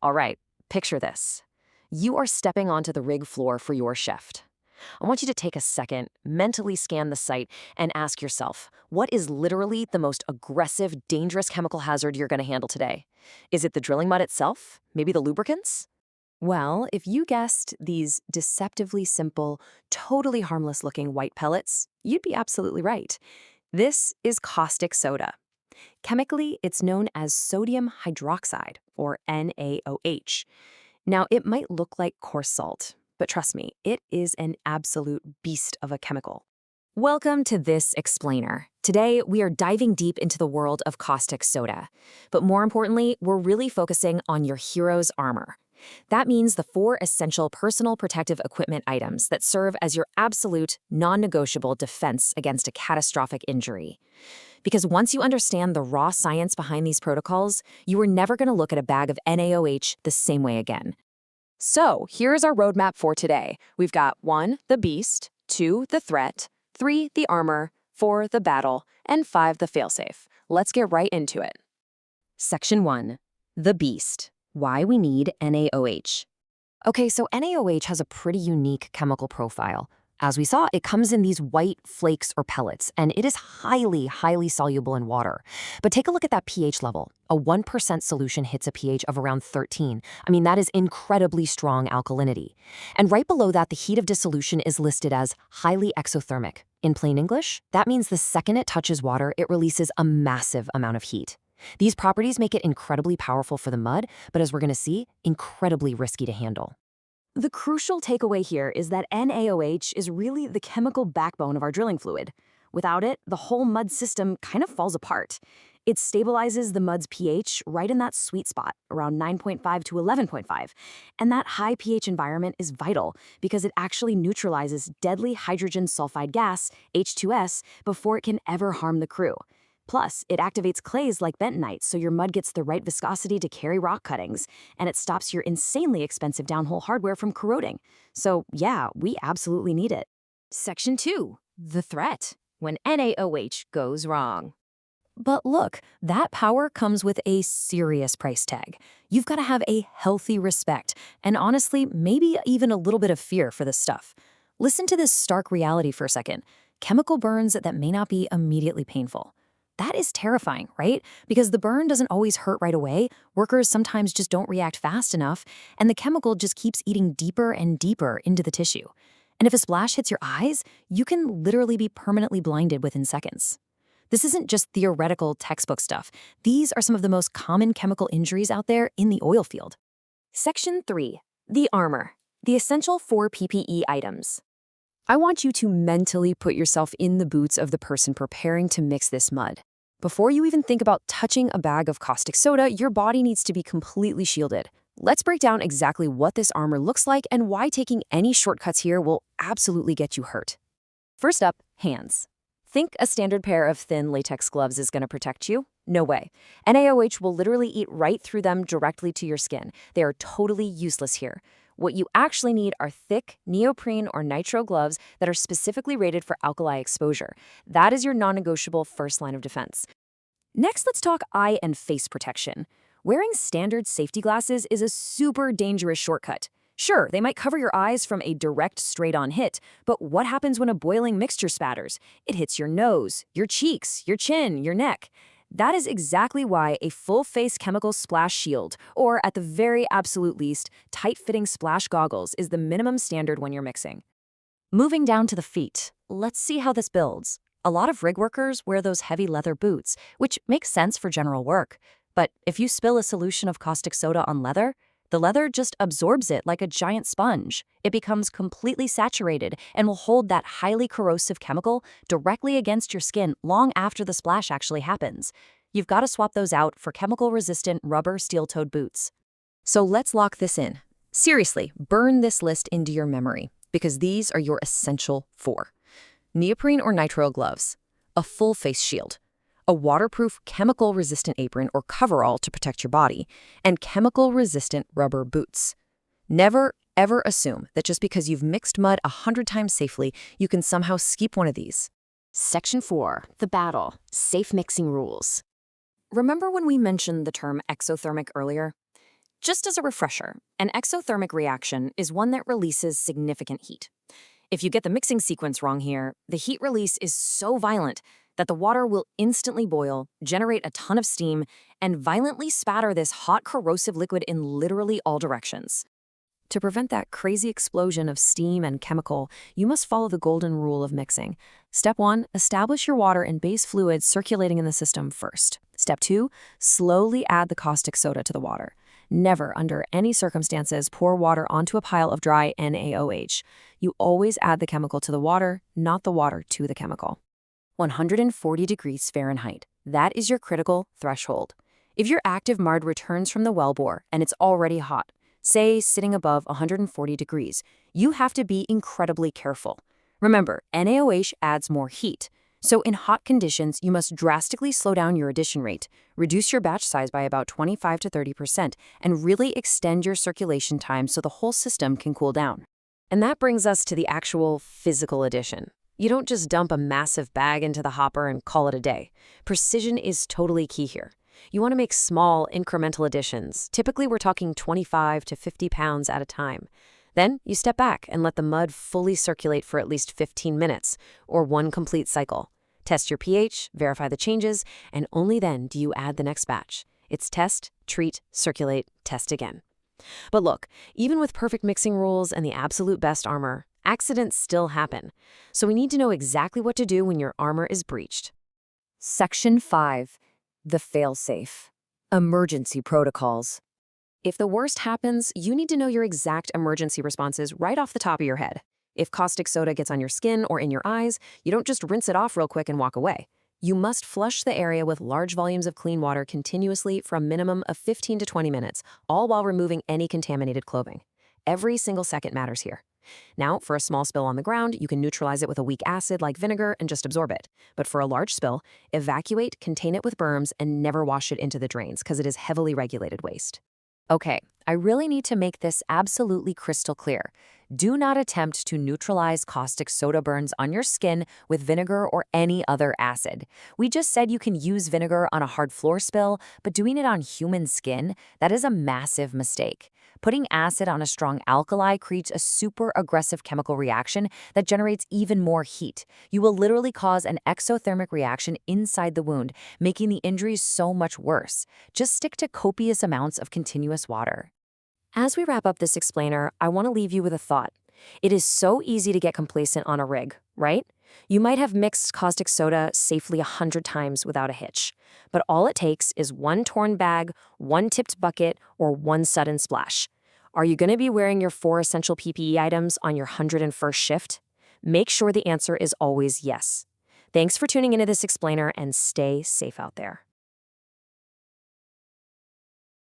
All right, picture this. You are stepping onto the rig floor for your shift. I want you to take a second, mentally scan the site, and ask yourself, what is literally the most aggressive, dangerous chemical hazard you're going to handle today? Is it the drilling mud itself? Maybe the lubricants? Well, if you guessed these deceptively simple, totally harmless looking white pellets, you'd be absolutely right. This is caustic soda. Chemically, it's known as sodium hydroxide, or NaOH. Now, it might look like coarse salt, but trust me, it is an absolute beast of a chemical. Welcome to This Explainer. Today, we are diving deep into the world of caustic soda. But more importantly, we're really focusing on your hero's armor. That means the 4 essential personal protective equipment items that serve as your absolute, non-negotiable defense against a catastrophic injury. Because once you understand the raw science behind these protocols, you are never going to look at a bag of NaOH the same way again. So, here's our roadmap for today. We've got 1, the beast, 2, the threat, 3, the armor, 4, the battle, and 5, the failsafe. Let's get right into it. Section 1. The beast. Why we need NaOH. Okay, so NaOH has a pretty unique chemical profile. As we saw, it comes in these white flakes or pellets, and it is highly, highly soluble in water. But take a look at that pH level. A 1% solution hits a pH of around 13. I mean, that is incredibly strong alkalinity. And right below that, the heat of dissolution is listed as highly exothermic. In plain English, that means the second it touches water, it releases a massive amount of heat. These properties make it incredibly powerful for the mud, but as we're going to see, incredibly risky to handle. The crucial takeaway here is that NaOH is really the chemical backbone of our drilling fluid. Without it, the whole mud system kind of falls apart. It stabilizes the mud's pH right in that sweet spot, around 9.5 to 11.5. And that high pH environment is vital because it actually neutralizes deadly hydrogen sulfide gas, H2S, before it can ever harm the crew. Plus, it activates clays like bentonite so your mud gets the right viscosity to carry rock cuttings, and it stops your insanely expensive downhole hardware from corroding. So yeah, we absolutely need it. Section 2. The threat. When NaOH goes wrong. But look, that power comes with a serious price tag. You've got to have a healthy respect, and honestly, maybe even a little bit of fear for this stuff. Listen to this stark reality for a second. Chemical burns that may not be immediately painful. That is terrifying, right? Because the burn doesn't always hurt right away, workers sometimes just don't react fast enough, and the chemical just keeps eating deeper and deeper into the tissue. And if a splash hits your eyes, you can literally be permanently blinded within seconds. This isn't just theoretical textbook stuff. These are some of the most common chemical injuries out there in the oil field. Section 3. The armor. The essential 4 PPE items. I want you to mentally put yourself in the boots of the person preparing to mix this mud. Before you even think about touching a bag of caustic soda, your body needs to be completely shielded. Let's break down exactly what this armor looks like and why taking any shortcuts here will absolutely get you hurt. First up, hands. Think a standard pair of thin latex gloves is going to protect you? No way. NaOH will literally eat right through them directly to your skin. They are totally useless here. What you actually need are thick neoprene or nitro gloves that are specifically rated for alkali exposure. That is your non-negotiable first line of defense. Next, let's talk eye and face protection. Wearing standard safety glasses is a super dangerous shortcut. Sure, they might cover your eyes from a direct straight-on hit, but what happens when a boiling mixture spatters? It hits your nose, your cheeks, your chin, your neck. That is exactly why a full-face chemical splash shield, or at the very absolute least, tight-fitting splash goggles is the minimum standard when you're mixing. Moving down to the feet, let's see how this builds. A lot of rig workers wear those heavy leather boots, which makes sense for general work. But if you spill a solution of caustic soda on leather, the leather just absorbs it like a giant sponge. It becomes completely saturated and will hold that highly corrosive chemical directly against your skin long after the splash actually happens. You've got to swap those out for chemical-resistant rubber steel-toed boots. So let's lock this in. Seriously, burn this list into your memory, because these are your essential 4. Neoprene or nitrile gloves, a full face shield, a waterproof chemical-resistant apron or coverall to protect your body, and chemical-resistant rubber boots. Never, ever assume that just because you've mixed mud 100 times safely, you can somehow skip one of these. Section 4. The battle. Safe mixing rules. Remember when we mentioned the term exothermic earlier? Just as a refresher, an exothermic reaction is one that releases significant heat. If you get the mixing sequence wrong here, the heat release is so violent that the water will instantly boil, generate a ton of steam, and violently spatter this hot corrosive liquid in literally all directions. To prevent that crazy explosion of steam and chemical, you must follow the golden rule of mixing. Step 1, establish your water and base fluids circulating in the system first. Step 2, slowly add the caustic soda to the water. Never, under any circumstances, pour water onto a pile of dry NaOH. You always add the chemical to the water, not the water to the chemical. 140 degrees Fahrenheit. That is your critical threshold. If your active mud returns from the wellbore and it's already hot, say sitting above 140 degrees, you have to be incredibly careful. Remember, NaOH adds more heat. So in hot conditions, you must drastically slow down your addition rate, reduce your batch size by about 25 to 30%, and really extend your circulation time so the whole system can cool down. And that brings us to the actual physical addition. You don't just dump a massive bag into the hopper and call it a day. Precision is totally key here. You want to make small, incremental additions. Typically, we're talking 25 to 50 pounds at a time. Then you step back and let the mud fully circulate for at least 15 minutes, or one complete cycle. Test your pH, verify the changes, and only then do you add the next batch. It's test, treat, circulate, test again. But look, even with perfect mixing rules and the absolute best armor, accidents still happen. So we need to know exactly what to do when your armor is breached. Section 5. The fail-safe. Emergency protocols. If the worst happens, you need to know your exact emergency responses right off the top of your head. If caustic soda gets on your skin or in your eyes, you don't just rinse it off real quick and walk away. You must flush the area with large volumes of clean water continuously for a minimum of 15 to 20 minutes, all while removing any contaminated clothing. Every single second matters here. Now, for a small spill on the ground, you can neutralize it with a weak acid like vinegar and just absorb it. But for a large spill, evacuate, contain it with berms, and never wash it into the drains because it is heavily regulated waste. Okay, I really need to make this absolutely crystal clear. Do not attempt to neutralize caustic soda burns on your skin with vinegar or any other acid. We just said you can use vinegar on a hard floor spill, but doing it on human skin, that is a massive mistake. Putting acid on a strong alkali creates a super aggressive chemical reaction that generates even more heat. You will literally cause an exothermic reaction inside the wound, making the injuries so much worse. Just stick to copious amounts of continuous water. As we wrap up this explainer, I want to leave you with a thought. It is so easy to get complacent on a rig, right? You might have mixed caustic soda safely 100 times without a hitch. But all it takes is one torn bag, one tipped bucket, or one sudden splash. Are you going to be wearing your 4 essential PPE items on your 101st shift? Make sure the answer is always yes. Thanks for tuning into this explainer and stay safe out there.